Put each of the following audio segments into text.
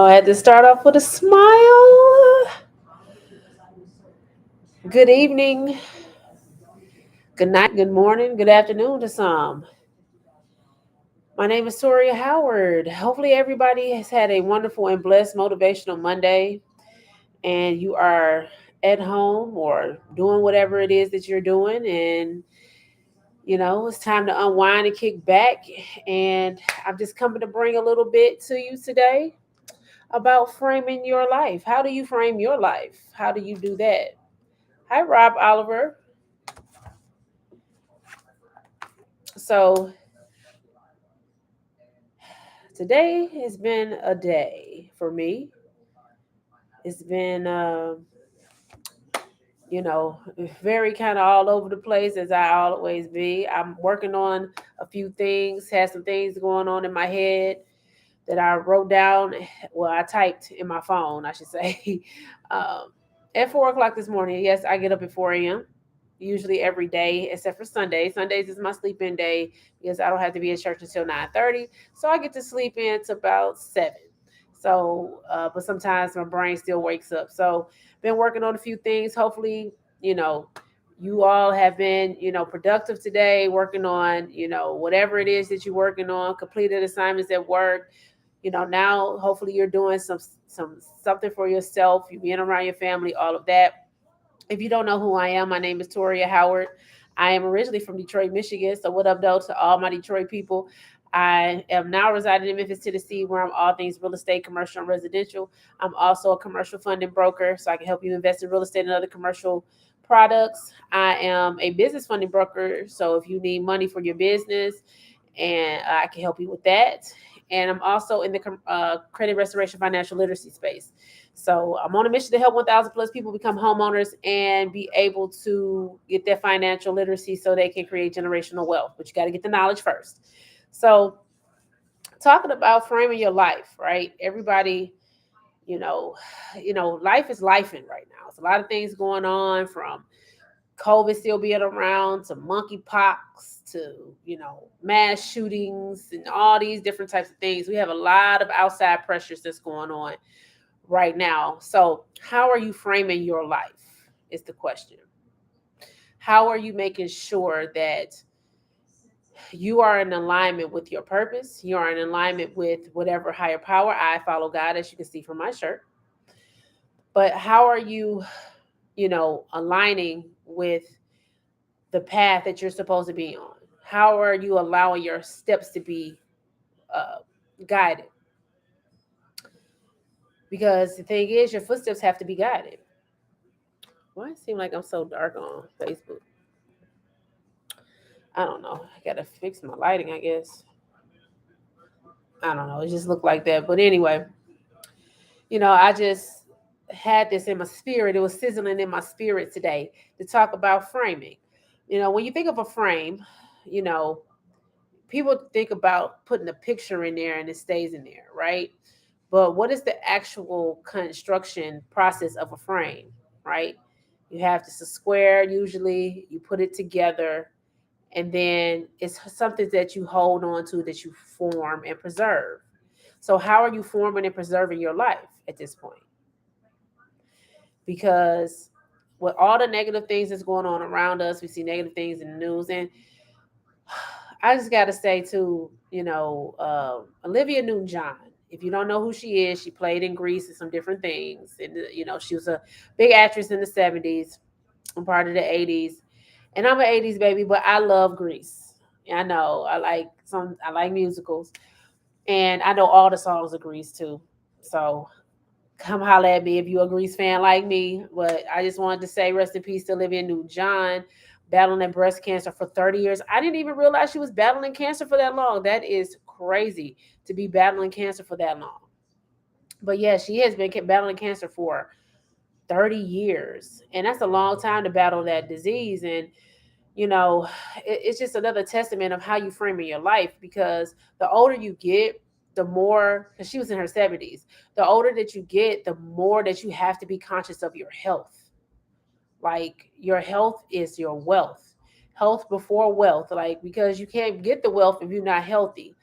I had to start off with a smile. Good evening, good night, good morning, good afternoon to some. My name is Toria Howard. Hopefully, everybody has had a wonderful and blessed Motivational Monday, and you are at home or doing whatever it is that you're doing. And, it's time to unwind and kick back. And I'm just coming to bring a little bit to you today about framing your life. How do you frame your life? How do you do that? Hi, Rob Oliver. So, today has been a day for me. It's been, very kind of all over the place as I always be. I'm working on a few things, had some things going on in my head that I wrote down. Well, I typed in my phone, I should say. um, at 4 o'clock this morning, yes, I get up at 4 a.m. usually every day except for Sundays. Sundays is my sleep-in day because I don't have to be at church until 9:30. So I get to sleep in to about 7. So, but sometimes my brain still wakes up. So, been working on a few things. Hopefully, you know, you all have been, productive today, working on, whatever it is that you're working on, completed assignments at work. Now hopefully you're doing something for yourself, you being around your family, all of that. If you don't know who I am, my name is Toria Howard. I am originally from Detroit, Michigan. So what up, though, to all my Detroit people? I am now residing in Memphis, Tennessee, where I'm all things real estate, commercial, and residential. I'm also a commercial funding broker, so I can help you invest in real estate and other commercial products. I am a business funding broker, so if you need money for your business, and I can help you with that. And I'm also in the credit restoration financial literacy space. So I'm on a mission to help 1,000 plus people become homeowners and be able to get their financial literacy so they can create generational wealth. But you got to get the knowledge first. So talking about framing your life, right? Everybody, you know, life is lifing right now. It's a lot of things going on, from COVID still being around to monkeypox to, mass shootings and all these different types of things. We have a lot of outside pressures that's going on right now. So, how are you framing your life? Is the question. How are you making sure that you are in alignment with your purpose? You are in alignment with whatever higher power. I follow God, as you can see from my shirt. But how are you, aligning with the path that you're supposed to be on? How are you allowing your steps to be uh, guided? Because the thing is, your footsteps have to be guided. Why it seem like I'm so dark on Facebook? I don't know. I gotta fix my lighting, I guess. I don't know. It just looked like that. But anyway, I just had this in my spirit. It was sizzling in my spirit today to talk about framing. When you think of a frame, you know, people think about putting a picture in there and it stays in there, right? But what is the actual construction process of a frame, right? You have this a square, usually, you put it together, and then it's something that you hold on to, that you form and preserve. So, how are you forming and preserving your life at this point? Because with all the negative things that's going on around us, we see negative things in the news. And I just got to say, too, Olivia Newton-John. If you don't know who she is, she played in Grease and some different things. And, she was a big actress in the 70s and part of the 80s. And I'm an 80s baby, but I love Grease. I know I like musicals. And I know all the songs of Grease, too. So come holler at me if you're a Grease fan like me. But I just wanted to say rest in peace to Olivia Newton-John, battling breast cancer for 30 years. I didn't even realize she was battling cancer for that long. That is crazy, to be battling cancer for that long. But yeah, she has been battling cancer for 30 years. And that's a long time to battle that disease. And, it's just another testament of how you frame in your life, because the older you get, the more, because she was in her 70s, the older that you get, the more that you have to be conscious of your health. Like, your health is your wealth. health before wealth, like because you can't get the wealth if you're not healthy.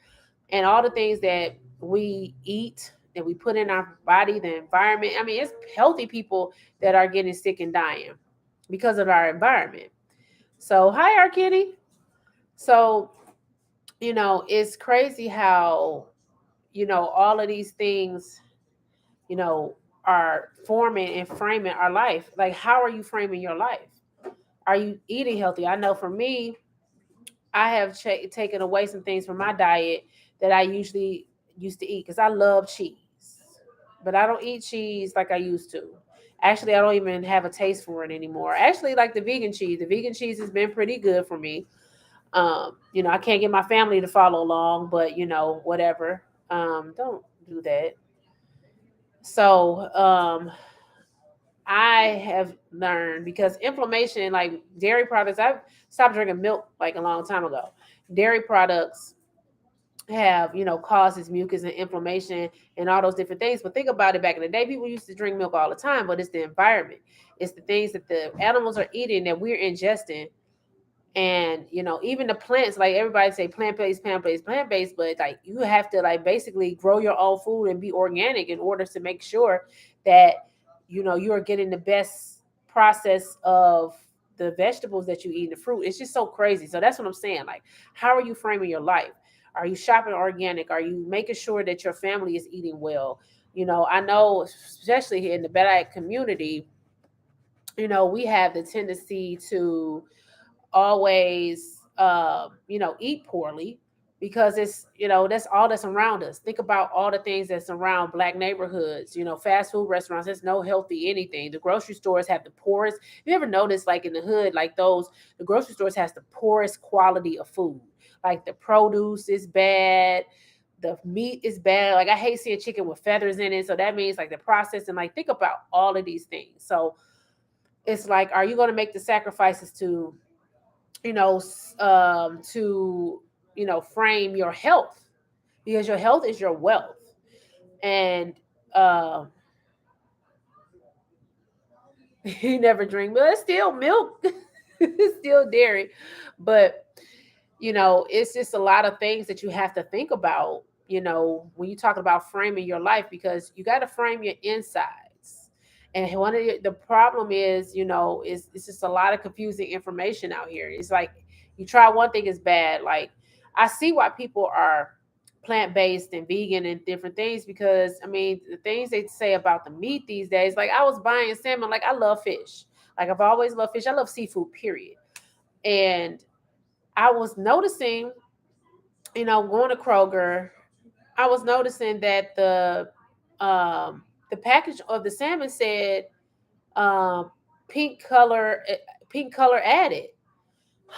And all the things that we eat, that we put in our body, the environment. I mean, it's healthy people that are getting sick and dying because of our environment. So, hi, our kitty. So, it's crazy how, all of these things, you know, are forming and framing our life. Like, how are you framing your life? Are you eating healthy? I know for me, I have taken away some things from my diet that I usually used to eat because I love cheese, but I don't eat cheese like I used to. Actually, I don't even have a taste for it anymore. Actually, like the vegan cheese. The vegan cheese has been pretty good for me. I can't get my family to follow along, but whatever. Don't do that. So, I have learned because inflammation, like dairy products, I've stopped drinking milk like a long time ago. Dairy products have, causes mucus and inflammation and all those different things. But think about it, back in the day, people used to drink milk all the time, but it's the environment. It's the things that the animals are eating that we're ingesting. And even the plants, like everybody say plant-based, plant-based, plant-based, but like you have to like basically grow your own food and be organic in order to make sure that you are getting the best process of the vegetables that you eat and the fruit. It's just so crazy. So that's what I'm saying. Like, how are you framing your life? Are you shopping organic? Are you making sure that your family is eating well? I know, especially here in the Bed community, we have the tendency to always eat poorly because it's that's all that's around us. Think about all the things that's around black neighborhoods, fast food restaurants. There's no healthy anything. The grocery stores have the poorest. You ever notice, like in the hood, like those, the grocery stores has the poorest quality of food. Like the produce is bad, the meat is bad. Like I hate seeing chicken with feathers in it, so that means like the process. And like think about all of these things. So it's like, are you going to make the sacrifices to you know, to frame your health, because your health is your wealth. And uh, you never drink, but it's still milk, it's still dairy, but it's just a lot of things that you have to think about, when you talk about framing your life, because you got to frame your insides. And one of the problem is, it's just a lot of confusing information out here. It's like you try one thing is bad. Like I see why people are plant-based and vegan and different things, because I mean the things they say about the meat these days, like I was buying salmon, like I love fish. Like I've always loved fish. I love seafood, period. And I was noticing, going to Kroger, I was noticing that the package of the salmon said um, pink color, pink color added.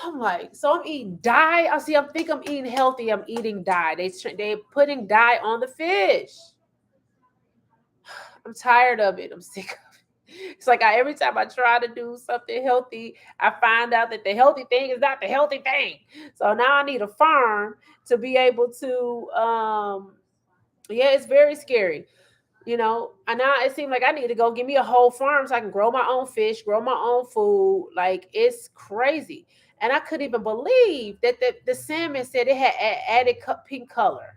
I'm like, so I'm eating dye. I see. I'm think I'm eating healthy. I'm eating dye. They putting dye on the fish. I'm tired of it. I'm sick of it. It's like every time I try to do something healthy, I find out that the healthy thing is not the healthy thing. So now I need a farm to be able to. Yeah, it's very scary. And now it seems like I need to go give me a whole farm so I can grow my own fish, grow my own food. Like it's crazy. And I couldn't even believe that the salmon said it had added pink color.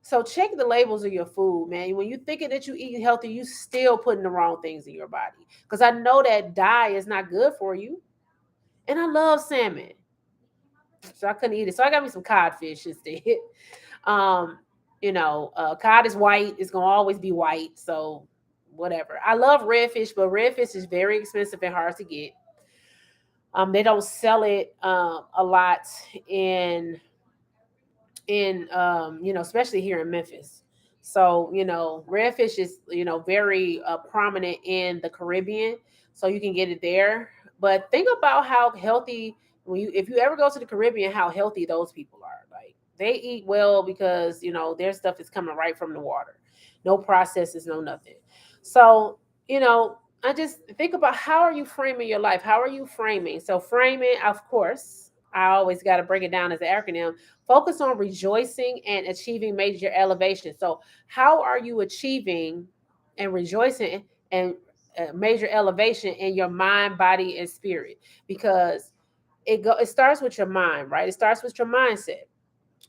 So check the labels of your food, man. When you thinking that you eating healthy, you still putting the wrong things in your body. Because I know that dye is not good for you. And I love salmon. So I couldn't eat it. So I got me some codfish instead. Um, cod is white. It's gonna always be white. So whatever. I love redfish, but redfish is very expensive and hard to get. They don't sell it a lot in especially here in Memphis. So redfish is very prominent in the Caribbean, so you can get it there. But think about how healthy, if you ever go to the Caribbean, how healthy those people are. Like they eat well because their stuff is coming right from the water, no processes, no nothing. So I just think about, how are you framing your life? How are you framing? So framing, of course, I always got to break it down as an acronym. Focus on rejoicing and achieving major elevation. So, how are you achieving and rejoicing and major elevation in your mind, body, and spirit? Because it starts with your mind, right? It starts with your mindset.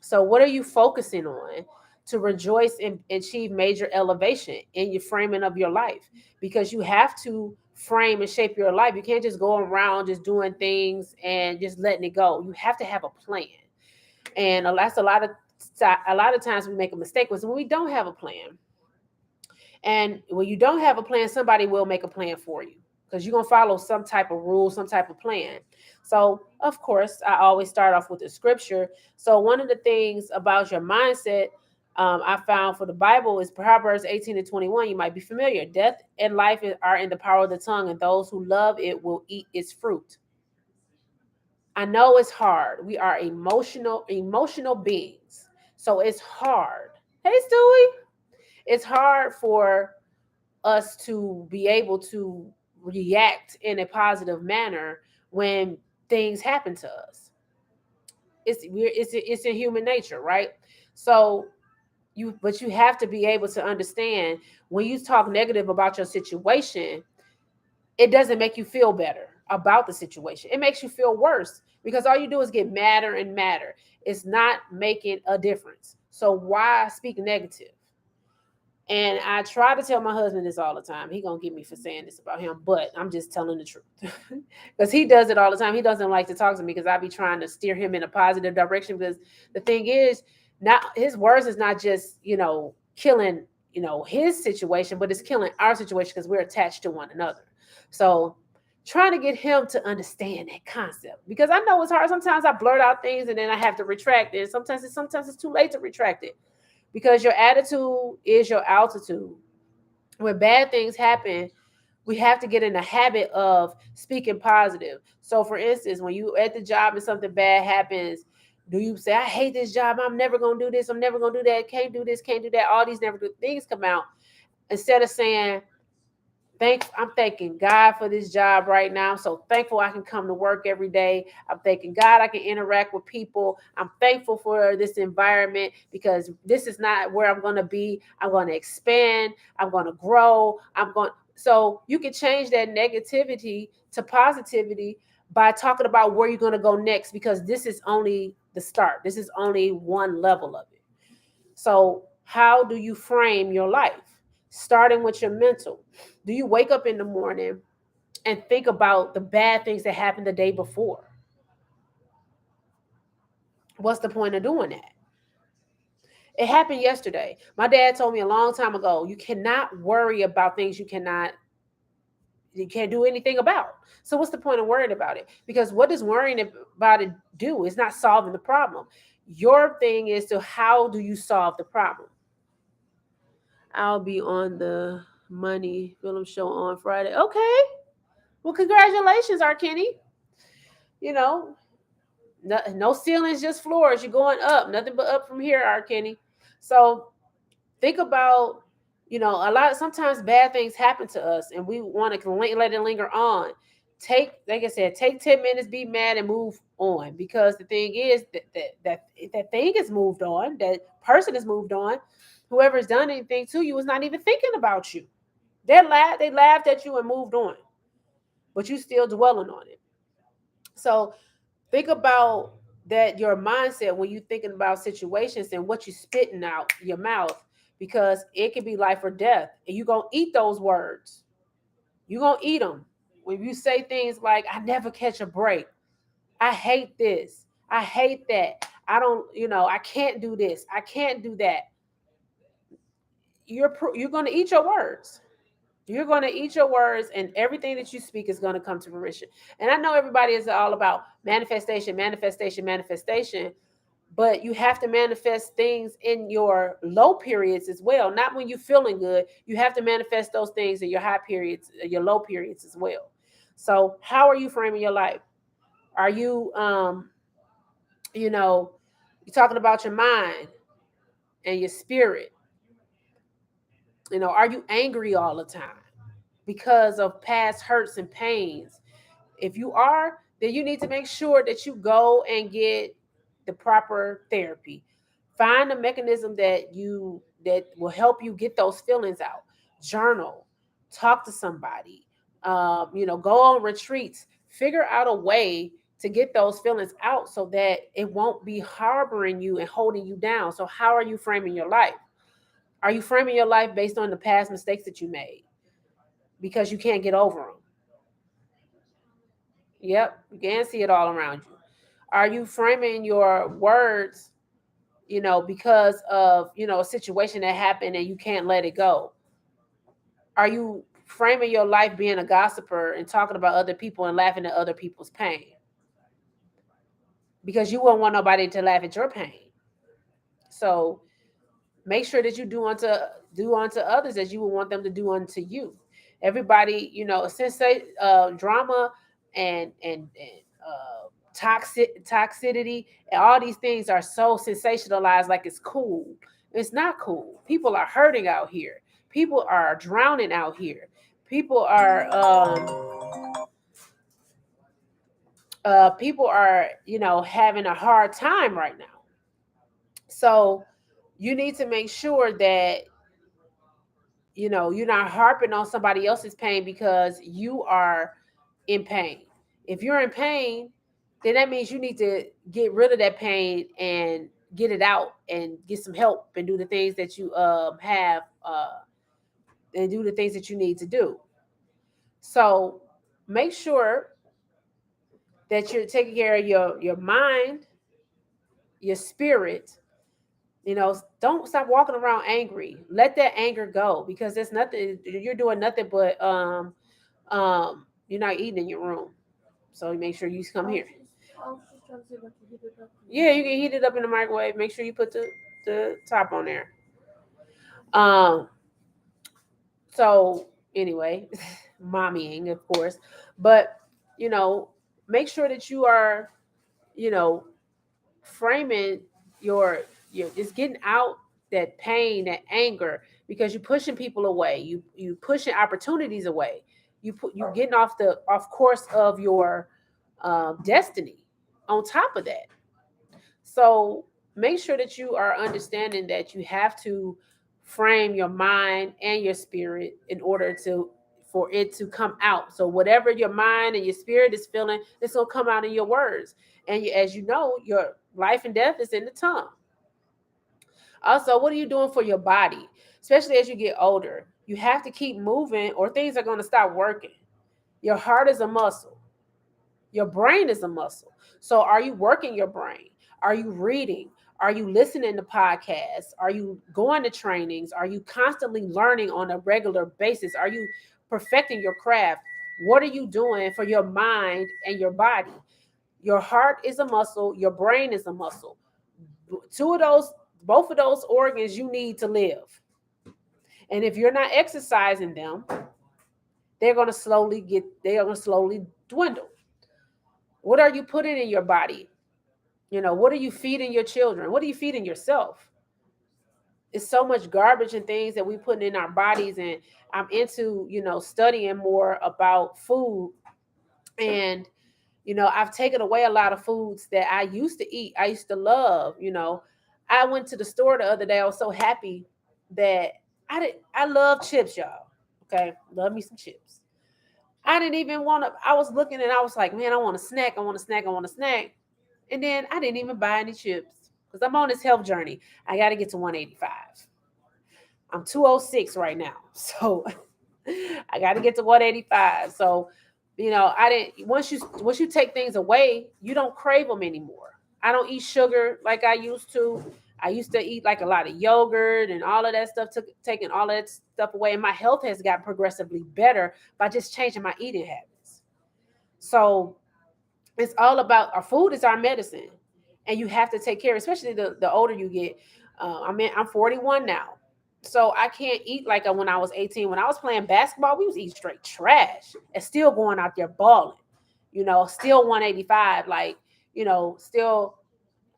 So what are you focusing on to rejoice and achieve major elevation in your framing of your life? Because you have to frame and shape your life. You can't just go around just doing things and just letting it go. You have to have a plan. And that's a lot of times we make a mistake was when we don't have a plan. And when you don't have a plan, somebody will make a plan for you because you're going to follow some type of rule, some type of plan. So, of course, I always start off with the scripture. So, one of the things about your mindset I found for the Bible is Proverbs 18 and 21. You might be familiar. Death and life are in the power of the tongue, and those who love it will eat its fruit. I know it's hard. We are emotional beings. So, it's hard. Hey, Stewie. It's hard for us to be able to react in a positive manner when things happen to us. It's in human nature, right? So you have to be able to understand when you talk negative about your situation, it doesn't make you feel better about the situation. It makes you feel worse because all you do is get madder and madder. It's not making a difference. So why speak negative? And I try to tell my husband this all the time. He gonna get me for saying this about him, but I'm just telling the truth because he does it all the time. He doesn't like to talk to me because I be trying to steer him in a positive direction. Because the thing is, not his words is not just killing his situation, but it's killing our situation because we're attached to one another. So trying to get him to understand that concept because I know it's hard. Sometimes I blurt out things and then I have to retract it. Sometimes it's too late to retract it because your attitude is your altitude. When bad things happen, we have to get in the habit of speaking positive. So, for instance, when you at the job and something bad happens, do you say, "I hate this job. I'm never gonna do this. I'm never gonna do that. Can't do this. Can't do that." All these never good things come out instead of saying, I'm thanking God for this job right now. I'm so thankful I can come to work every day. I'm thanking God I can interact with people. I'm thankful for this environment because this is not where I'm going to be. I'm going to expand. I'm going to grow. So you can change that negativity to positivity by talking about where you're going to go next because this is only the start. This is only one level of it. So, how do you frame your life? Starting with your mental. Do you wake up in the morning and think about the bad things that happened the day before? What's the point of doing that? It happened yesterday. My dad told me a long time ago, you cannot worry about things you can't do anything about. So what's the point of worrying about it? Because what does worrying about it do? It's not solving the problem. Your thing is to how do you solve the problem? I'll be on the Money Film Show on Friday. Okay. Well, congratulations, R. Kenny. You know, no ceilings, just floors. You're going up. Nothing but up from here, R. Kenny. So think about, sometimes bad things happen to us and we want to let it linger on. Like I said, take 10 minutes, be mad and move on. Because the thing is that thing is moved on, that person is moved on. Whoever's done anything to you is not even thinking about you. They laughed at you and moved on, but you still dwelling on it. So think about that your mindset when you're thinking about situations and what you're spitting out your mouth, because it can be life or death, and you're gonna eat those words. You're gonna eat them. When you say things like, "I never catch a break," "I hate this," "I hate that," I can't do this," "I can't do that," you're gonna eat your words. You're going to eat your words, and everything that you speak is going to come to fruition. And I know everybody is all about manifestation, manifestation, manifestation, but you have to manifest things in your low periods as well. Not when you're feeling good. You have to manifest those things in your high periods, your low periods as well. So, how are you framing your life? Are you, you're talking about your mind and your spirit? Are you angry all the time because of past hurts and pains? If you are, then you need to make sure that you go and get the proper therapy. Find a mechanism that will help you get those feelings out. Journal, talk to somebody, go on retreats. Figure out a way to get those feelings out so that it won't be harboring you and holding you down. So how are you framing your life? Are you framing your life based on the past mistakes that you made because you can't get over them? Yep, you can see it all around you. Are you framing your words, because of, a situation that happened and you can't let it go? Are you framing your life being a gossiper and talking about other people and laughing at other people's pain? Because you won't want nobody to laugh at your pain. So make sure that you do unto others as you would want them to do unto you. Everybody, since drama and toxicity and all these things are so sensationalized, like it's cool. It's not cool. People are hurting out here. People are drowning out here. People are having a hard time right now. So you need to make sure that you're not harping on somebody else's pain because you are in pain. If you're in pain, then that means you need to get rid of that pain and get it out and get some help and do the things that you have and do the things that you need to do. So make sure that you're taking care of your mind, your spirit. Don't stop walking around angry. Let that anger go, because there's nothing, you're doing nothing but you're not eating in your room. So make sure you come here. I was just trying to see if I can heat it up. Yeah, you can heat it up in the microwave. Make sure you put the top on there. Um so anyway, mommying, of course. But you know, make sure that you are, you know, framing your just getting out that pain, that anger, because you're pushing people away. You pushing opportunities away. You getting off course of your destiny. On top of that, so make sure that you are understanding that you have to frame your mind and your spirit in order to for it to come out. So whatever your mind and your spirit is feeling, it's gonna come out in your words. And as you know, your life and death is in the tongue. Also, what are you doing for your body? Especially as you get older, you have to keep moving or things are going to stop working. Your heart is a muscle. Your brain is a muscle. So are you working your brain? Are you reading? Are you listening to podcasts? Are you going to trainings? Are you constantly learning on a regular basis? Are you perfecting your craft? What are you doing for your mind and your body? Your heart is a muscle, your brain is a muscle. Two of those, both of those organs you need to live. And if you're not exercising them, they're going to slowly dwindle. What are you putting in your body? What are you feeding your children? What are you feeding yourself? It's so much garbage and things that we put in our bodies. And I'm into, studying more about food. And, I've taken away a lot of foods that I used to eat. I used to love, I went to the store the other day. I was so happy that I love chips, y'all. Okay. Love me some chips. I didn't even want to, I was looking and I was like, man, I want a snack. I want a snack. I want a snack. And then I didn't even buy any chips because I'm on this health journey. I got to get to 185. I'm 206 right now. So I got to get to 185. So, I didn't, once you take things away, you don't crave them anymore. I don't eat sugar like I used to. I used to eat like a lot of yogurt and all of that stuff, taking all of that stuff away. And my health has got progressively better by just changing my eating habits. So it's all about our food is our medicine. And you have to take care, especially the older you get. I'm 41 now. So I can't eat like when I was 18. When I was playing basketball, we was eating straight trash and still going out there balling, still 185. Like, still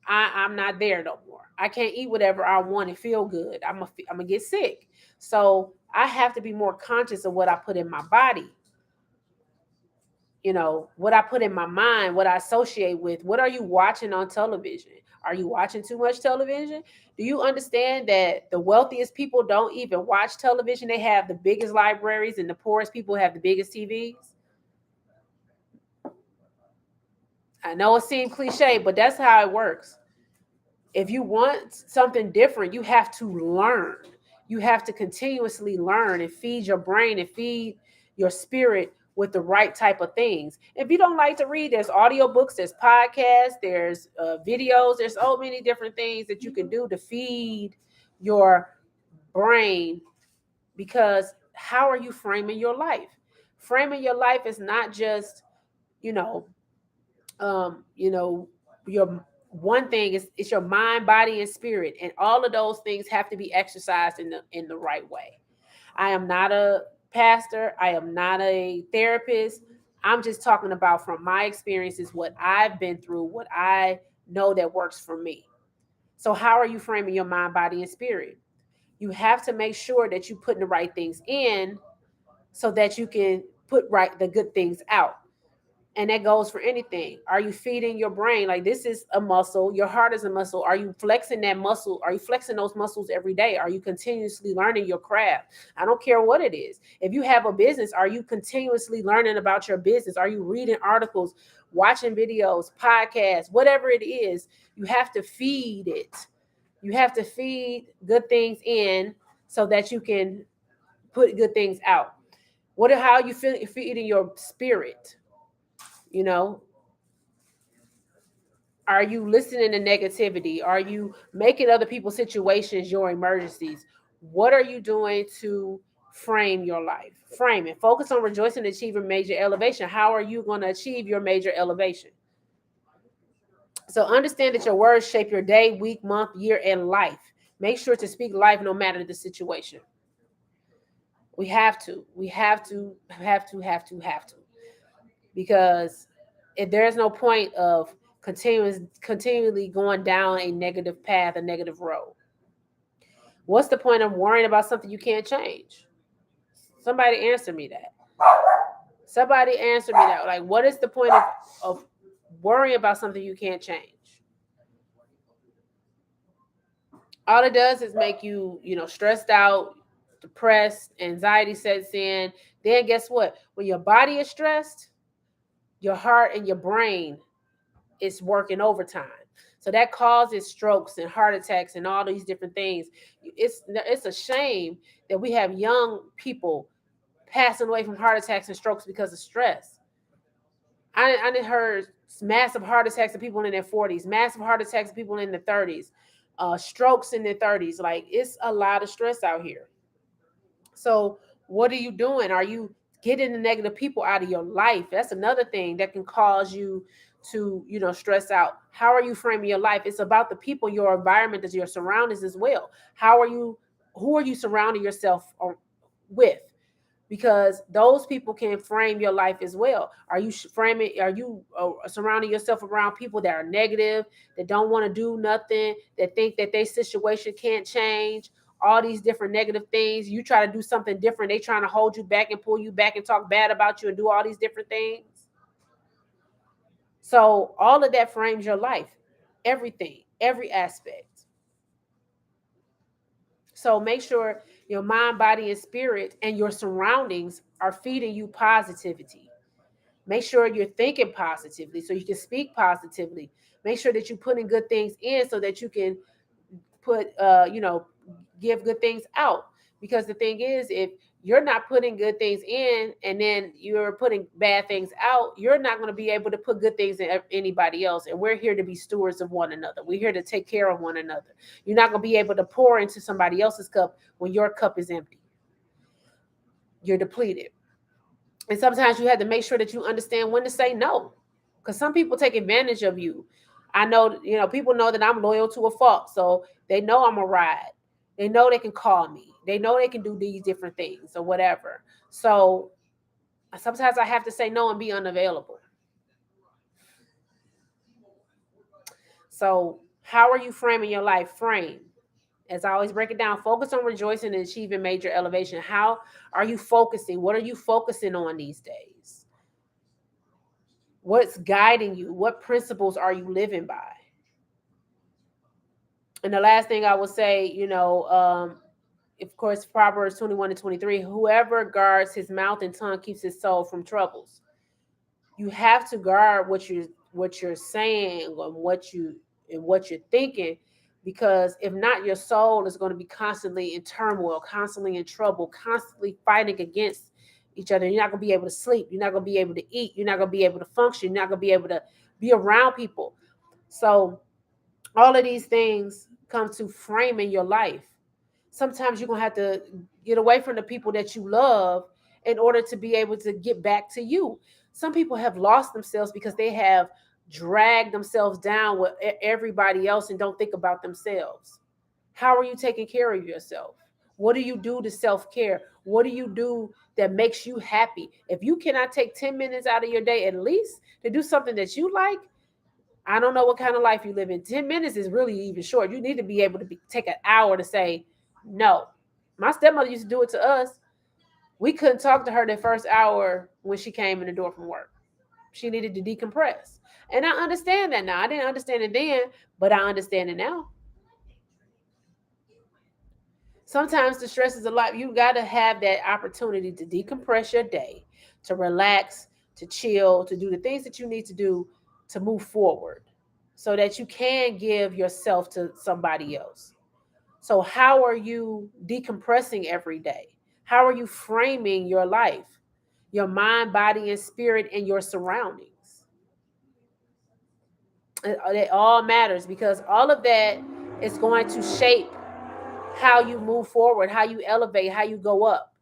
I'm not there no more. I can't eat whatever I want and feel good. I'm gonna get sick. So I have to be more conscious of what I put in my body, what I put in my mind, what I associate with. What are you watching on television? Are you watching too much television? Do you understand that the wealthiest people don't even watch television? They have the biggest libraries and the poorest people have the biggest TVs. I know it seems cliche, but that's how it works. If you want something different, you have to learn. You have to continuously learn and feed your brain and feed your spirit with the right type of things. If you don't like to read, there's audiobooks, there's podcasts, there's videos, there's so many different things that you can do to feed your brain. Because how are you framing your life? Framing your life is not just, you know, you know, your one thing is it's your mind, body, and spirit, and all of those things have to be exercised in the right way. I am not a pastor. I am not a therapist. I'm just talking about from my experiences, what I've been through, what I know that works for me. So, how are you framing your mind, body, and spirit? You have to make sure that you putting the right things in so that you can put right the good things out. And that goes for anything. Are you feeding your brain? Like, this is a muscle. Your heart is a muscle. Are you flexing that muscle? Are you flexing those muscles every day? Are you continuously learning your craft? I don't care what it is. If you have a business, are you continuously learning about your business? Are you reading articles, watching videos, podcasts, whatever it is? You have to feed it. You have to feed good things in so that you can put good things out. How are you feeding your spirit? You know, are you listening to negativity? Are you making other people's situations your emergencies? What are you doing to frame your life? Frame it. Focus on rejoicing and achieving major elevation. How are you going to achieve your major elevation? So understand that your words shape your day, week, month, year, and life. Make sure to speak life no matter the situation. We have to. We have to, have to, have to, have to. Because if there's no point of continually going down a negative path, a negative road. What's the point of worrying about something you can't change? Somebody answer me that. Somebody answer me that. Like, what is the point of worrying about something you can't change? All it does is make you, stressed out, depressed, anxiety sets in. Then guess what? When your body is stressed, your heart and your brain is working overtime. So that causes strokes and heart attacks and all these different things. It's a shame that we have young people passing away from heart attacks and strokes because of stress. I didn't heard massive heart attacks of people in their 40s, massive heart attacks of people in their 30s, strokes in their 30s. Like, it's a lot of stress out here. So what are you doing? Are you getting the negative people out of your life? That's another thing that can cause you to, stress out. How are you framing your life? It's about the people, your environment, your surroundings as well. Who are you surrounding yourself with? Because those people can frame your life as well. Are you surrounding yourself around people that are negative, that don't want to do nothing, that think that their situation can't change, all these different negative things? You try to do something different, they trying to hold you back and pull you back and talk bad about you and do all these different things. So all of that frames your life, everything, every aspect. So make sure your mind, body, and spirit and your surroundings are feeding you positivity. Make sure you're thinking positively so you can speak positively. Make sure that you're putting good things in so that you can give good things out. Because the thing is, if you're not putting good things in and then you're putting bad things out, you're not going to be able to put good things in anybody else. And we're here to be stewards of one another. We're here to take care of one another. You're not going to be able to pour into somebody else's cup when your cup is empty. You're depleted. And sometimes you have to make sure that you understand when to say no, because some people take advantage of you. I know, people know that I'm loyal to a fault, so they know I'm a ride. They know they can call me. They know they can do these different things or whatever. So sometimes I have to say no and be unavailable. So how are you framing your life? Frame. As I always break it down, focus on rejoicing and achieving major elevation. How are you focusing? What are you focusing on these days? What's guiding you? What principles are you living by? And the last thing I will say, of course, Proverbs 21-23, whoever guards his mouth and tongue keeps his soul from troubles. You have to guard what you're what you're saying and what you're thinking, because if not, your soul is going to be constantly in turmoil, constantly in trouble, constantly fighting against each other. You're not going to be able to sleep, you're not going to be able to eat, you're not going to be able to function, you're not going to be able to be around people. So all of these things come to framing your life. Sometimes you're going to have to get away from the people that you love in order to be able to get back to you. Some people have lost themselves because they have dragged themselves down with everybody else and don't think about themselves. How are you taking care of yourself? What do you do to self care? What do you do that makes you happy? If you cannot take 10 minutes out of your day at least to do something that you like, I don't know what kind of life you live in. 10 minutes is really even short. You need to be able to take an hour to say no. My stepmother used to do it to us. We couldn't talk to her the first hour when she came in the door from work. She needed to decompress. And I understand that now. I didn't understand it then, but I understand it now. Sometimes the stress is a lot. You got to have that opportunity to decompress your day, to relax, to chill, to do the things that you need to do to move forward so that you can give yourself to somebody else. So, how are you decompressing every day? How are you framing your life, your mind, body, and spirit, and your surroundings? It all matters because all of that is going to shape how you move forward, how you elevate, how you go up.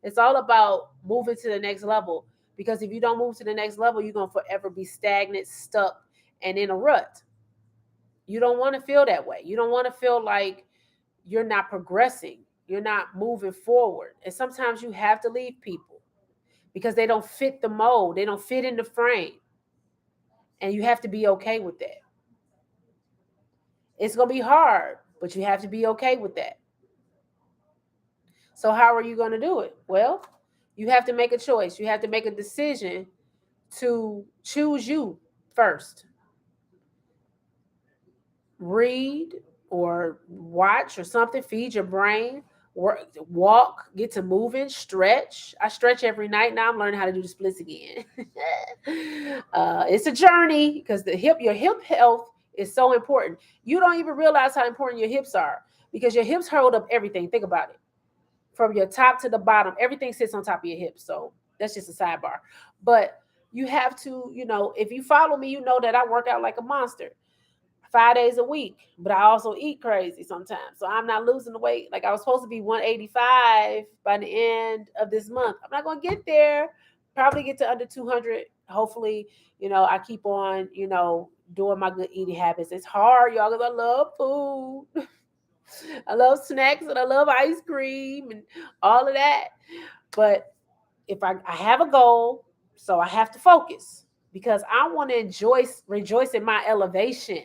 It's all about moving to the next level, because if you don't move to the next level, you're going to forever be stagnant, stuck, and in a rut. You don't want to feel that way. You don't want to feel like you're not progressing, you're not moving forward. And sometimes you have to leave people because they don't fit the mold, they don't fit in the frame. And you have to be okay with that. It's going to be hard, but you have to be okay with that. So, how are you going to do it? Well, you have to make a choice. You have to make a decision to choose you first. Read or watch or something, feed your brain, work, walk, get to moving, stretch. I stretch every night now. I'm learning how to do the splits again. It's a journey because your hip health is so important. You don't even realize how important your hips are because your hips hold up everything. Think about it. From your top to the bottom, everything sits on top of your hips. So that's just a sidebar. But you have to, if you follow me, you know that I work out like a monster. 5 days a week, but I also eat crazy sometimes. So I'm not losing the weight. Like I was supposed to be 185 by the end of this month. I'm not going to get there. Probably get to under 200. Hopefully, I keep on, doing my good eating habits. It's hard, y'all, because I love food. I love snacks and I love ice cream and all of that. But if I have a goal, so I have to focus because I want to rejoice in my elevation.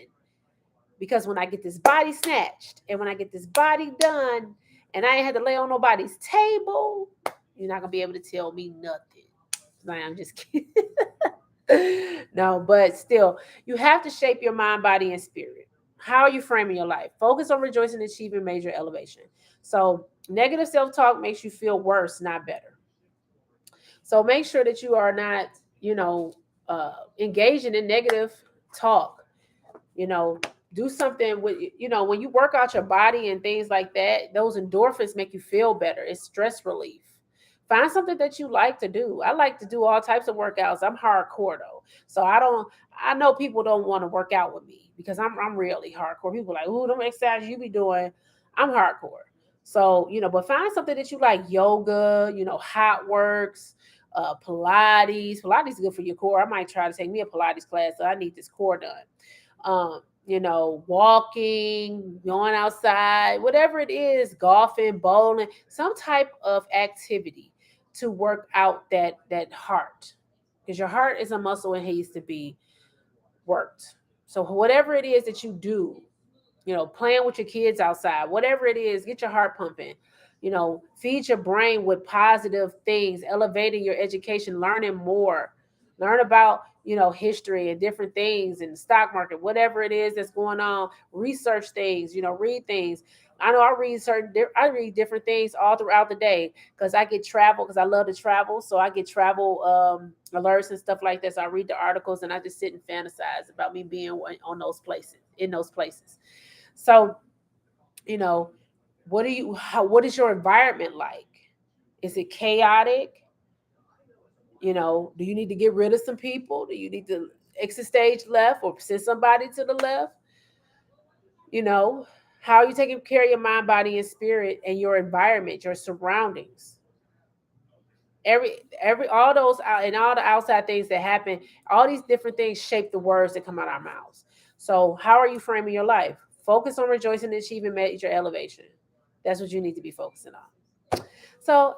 Because when I get this body snatched and when I get this body done and I ain't had to lay on nobody's table, you're not gonna be able to tell me nothing. I'm just kidding. No, but still, you have to shape your mind, body, and spirit. How are you framing your life? Focus on rejoicing and achieving major elevation. So negative self-talk makes you feel worse, not better. So make sure that you are not, you know, engaging in negative talk. You know, do something with, when you work out your body and things like that, those endorphins make you feel better. It's stress relief. Find something that you like to do. I like to do all types of workouts. I'm hardcore though. So I know people don't want to work out with me because I'm really hardcore. People are like, ooh, them exercises you be doing. I'm hardcore. So, but find something that you like, yoga, hot works, Pilates. Pilates is good for your core. I might try to take me a Pilates class. So I need this core done. Walking, going outside, whatever it is, golfing, bowling, some type of activity to work out that heart. Because your heart is a muscle and needs to be worked. So whatever it is that you do, playing with your kids outside, whatever it is, get your heart pumping. Feed your brain with positive things, elevating your education, learning more. Learn about, history and different things in the stock market, whatever it is that's going on. Research things, read things. I know I read different things all throughout the day because I get travel because I love to travel. So I get travel alerts and stuff like this. So I read the articles and I just sit and fantasize about me being on those places, in those places. So, you know, what is your environment like? Is it chaotic? Do you need to get rid of some people? Do you need to exit stage left or send somebody to the left? You know, how are you taking care of your mind, body, and spirit and your environment, your surroundings? Every all those out and all the outside things that happen, all these different things shape the words that come out of our mouths. So how are you framing your life? Focus on rejoicing and achieving major elevation. That's what you need to be focusing on. So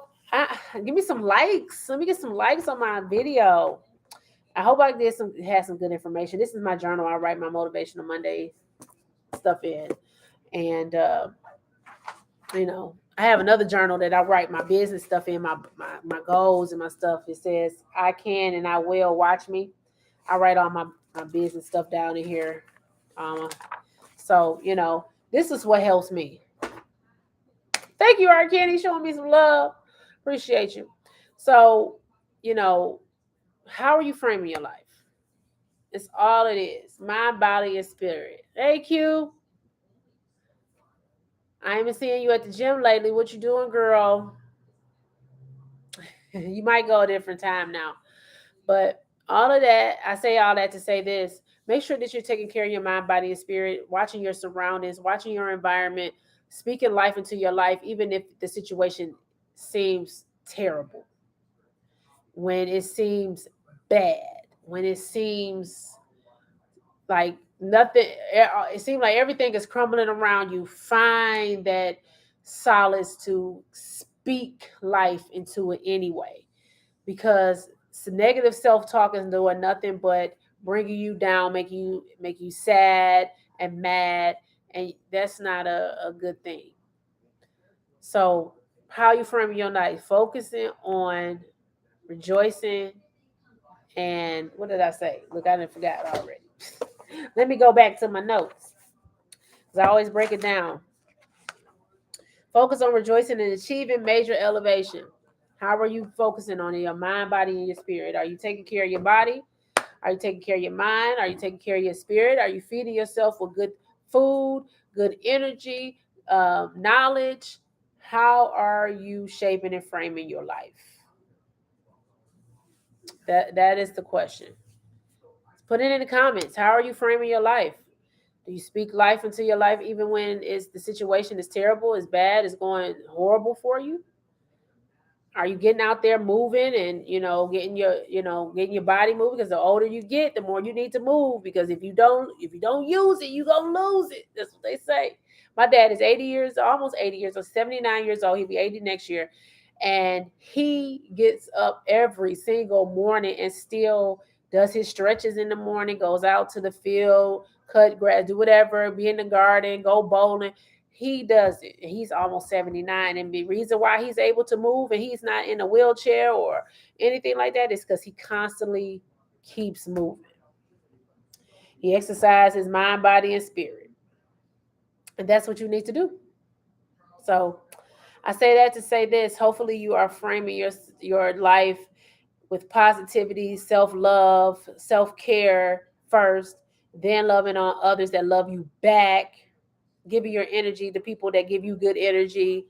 give me some likes. Let me get some likes on my video. I hope I had some good information. This is my journal. I write my Motivational Monday stuff in, and I have another journal that I write my business stuff in, my goals and my stuff. It says I can and I will watch me. I write all my business stuff down in here. Um, so this is what helps me. Thank you, R. Kenny, showing me some love. Appreciate you. So, you know, how are you framing your life? It's all it is. Mind, body, and spirit. Hey, Q. I ain't been seeing you at the gym lately. What you doing, girl? You might go a different time now. But all of that, I say all that to say this. Make sure that you're taking care of your mind, body, and spirit, watching your surroundings, watching your environment, speaking life into your life, even if the situation seems terrible, when it seems bad, when it seems like nothing, it seems like everything is crumbling around you. Find that solace to speak life into it anyway, because negative self-talk is doing nothing but bringing you down, make you sad and mad, and that's not a good thing. So how you framing your night? Focusing on rejoicing. And what did I say? Look, I didn't forgot already. Let me go back to my notes, because I always break it down. Focus on rejoicing and achieving major elevation. How are you focusing on your mind, body, and your spirit? Are you taking care of your body? Are you taking care of your mind? Are you taking care of your spirit? Are you feeding yourself with good food, good energy, knowledge? How are you shaping and framing your life? That is the question. Put it in the comments. How are you framing your life? Do you speak life into your life even when the situation is terrible, is bad, is going horrible for you? Are you getting out there moving and getting your body moving? Because the older you get, the more you need to move. Because if you don't use it, you gonna lose it. That's what they say. My dad is 80 years, almost 80 years old, 79 years old. He'll be 80 next year, and he gets up every single morning and still does his stretches in the morning. Goes out to the field, cut grass, do whatever, be in the garden, go bowling. He does it. He's almost 79. And the reason why he's able to move and he's not in a wheelchair or anything like that is because he constantly keeps moving. He exercises his mind, body, and spirit. And that's what you need to do. So I say that to say this. Hopefully you are framing your life with positivity, self-love, self-care first, then loving on others that love you back, giving your energy to people that give you good energy,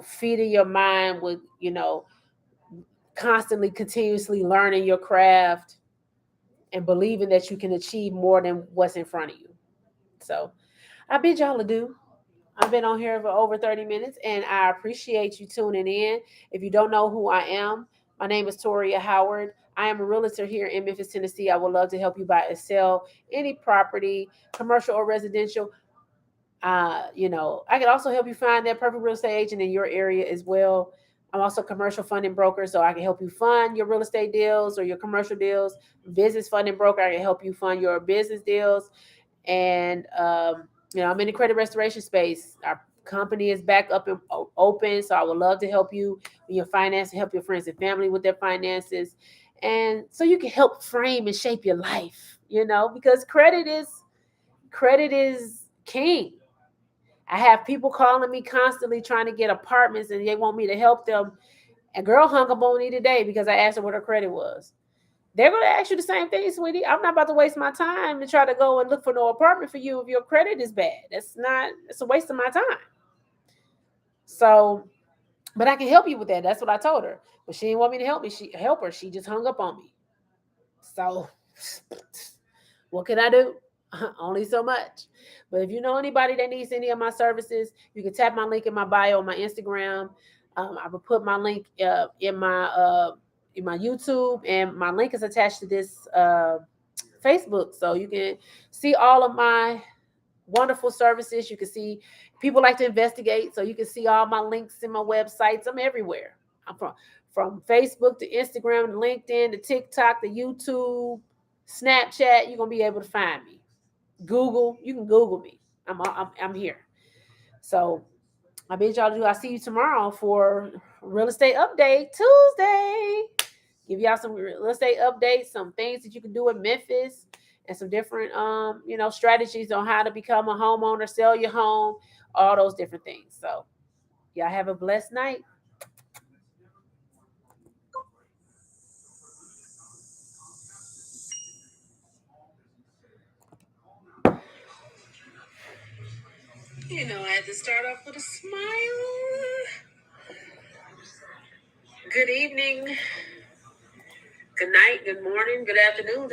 feeding your mind with, constantly, continuously learning your craft and believing that you can achieve more than what's in front of you. So I bid y'all adieu. I've been on here for over 30 minutes and I appreciate you tuning in. If you don't know who I am, my name is Toria Howard. I am a realtor here in Memphis, Tennessee. I would love to help you buy and sell any property, commercial or residential. I can also help you find that perfect real estate agent in your area as well. I'm also a commercial funding broker, so I can help you fund your real estate deals or your commercial deals. Business funding broker, I can help you fund your business deals. And I'm in the credit restoration space. Our company is back up and open, so I would love to help you with your finances, help your friends and family with their finances. and so you can help frame and shape your life, because credit is king. I have people calling me constantly trying to get apartments and they want me to help them. A girl hung up on me today because I asked her what her credit was. They're going to ask you the same thing, sweetie. I'm not about to waste my time to try to go and look for no apartment for you if your credit is bad. It's a waste of my time. So, but I can help you with that. That's what I told her. But she didn't want me to help her. She just hung up on me. So, what can I do? Only so much. But if you know anybody that needs any of my services, you can tap my link in my bio on my Instagram. I will put my link in my YouTube, and my link is attached to this Facebook, so you can see all of my wonderful services. You can see people like to investigate, so you can see all my links in my websites. I'm everywhere. I'm from Facebook to Instagram to LinkedIn to TikTok to YouTube, Snapchat. You're gonna be able to find me. Google, you can Google me. I'm here. So I bid y'all to do. I'll see you tomorrow for real estate update Tuesday. Give y'all some real estate updates, some things that you can do in Memphis, and some different strategies on how to become a homeowner, sell your home, all those different things. So y'all have a blessed night. I had to start off with a smile. Good evening, good night, good morning, good afternoon.